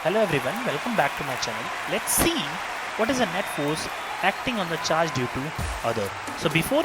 Hello everyone, welcome back to my channel. Let's see what is a net force acting on the charge due to other. So before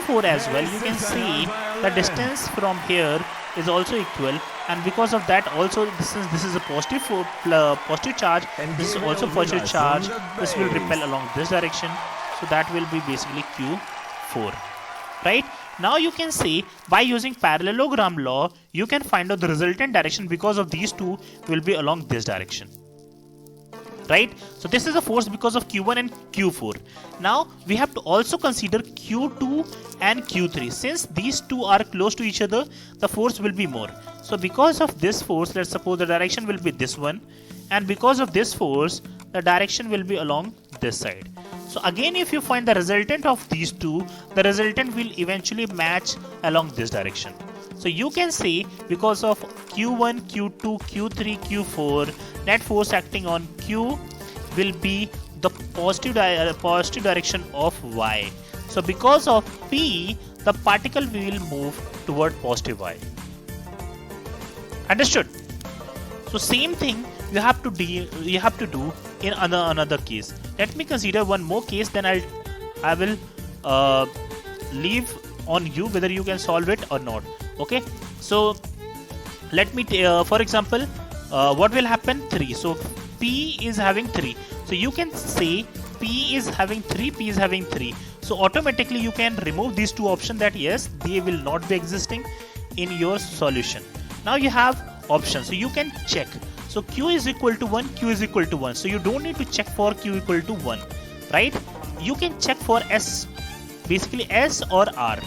Q4 as well, you can see the distance from here is also equal, and because of that also this is a positive charge, this is also positive charge, this will repel along this direction, so that will be basically Q4. Right? Now you can say by using parallelogram law you can find out the resultant direction because of these two will be along this direction. Right? So this is a force because of Q1 and Q4. Now we have to also consider Q2 and Q3. Since these two are close to each other, the force will be more. So because of this force, let's suppose the direction will be this one, and because of this force the direction will be along this side. So again, if you find the resultant of these two, the resultant will eventually match along this direction. So you can say because of Q1, Q2, Q3, Q4, net force acting on Q will be the positive direction of Y. So because of P, the particle will move toward positive Y. Understood? So same thing you have to do in another case. Let me consider one more case, then I will leave on you whether you can solve it or not. Okay, so let me for example, what will happen? 3. So P is having 3. So you can say P is having 3, P is having 3. So automatically you can remove these two options, that yes, they will not be existing in your solution. Now you have options, so you can check. So Q is equal to 1, Q is equal to 1. So you don't need to check for Q equal to 1, right? You can check for S, basically S or R,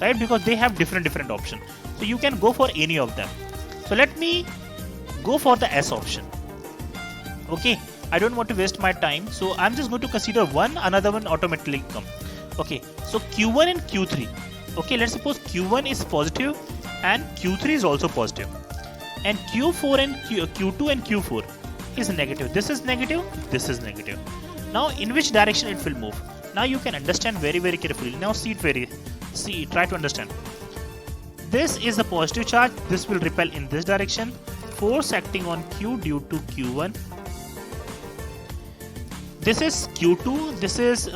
right? Because they have different options. So you can go for any of them. So let me go for the S option. Okay, I don't want to waste my time. So I'm just going to consider one, another one automatically come. Okay, so Q1 and Q3. Okay, let's suppose Q1 is positive and Q3 is also positive. And Q4 and Q2 and Q4 is negative. This is negative, this is negative. Now in which direction it will move? Now you can understand very carefully. Now try to understand. This is the positive charge, this will repel in this direction. Force acting on Q due to Q1. This is Q2, this is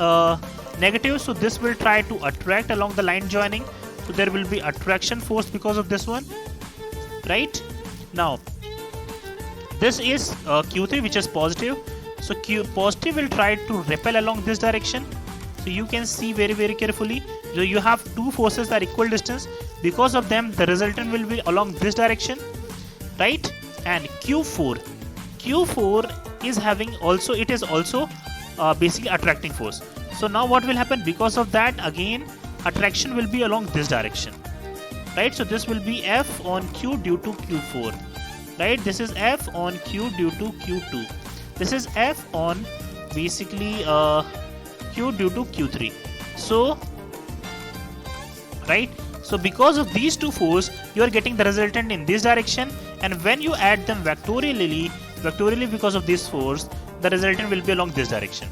negative, so this will try to attract along the line joining. So there will be attraction force because of this one, right? Now this is Q3, which is positive. So Q positive will try to repel along this direction. So you can see very carefully. So you have two forces that are equal distance. Because of them, the resultant will be along this direction, right? And Q4 is having also, it is also basically attracting force. So now what will happen? Because of that, again attraction will be along this direction, right? So this will be F on Q due to Q4, right? This is F on Q due to Q2. This is F on basically Q due to Q3. So right, so because of these two forces, you are getting the resultant in this direction, and when you add them vectorially because of this force, the resultant will be along this direction.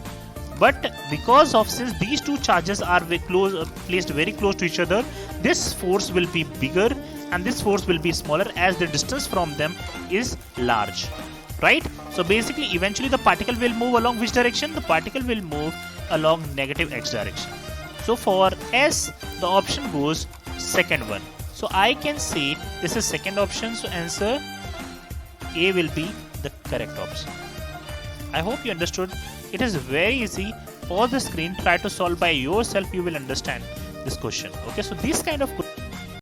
But because of, since these two charges are placed very close to each other, this force will be bigger and this force will be smaller as the distance from them is large, right? So basically eventually the particle will move along which direction? The particle will move along negative x direction. So for S, the option goes second one. So I can say this is second option, so answer A will be the correct option. I hope you understood. It is very easy. Pause the screen, try to solve by yourself, you will understand this question. Okay, so these kind of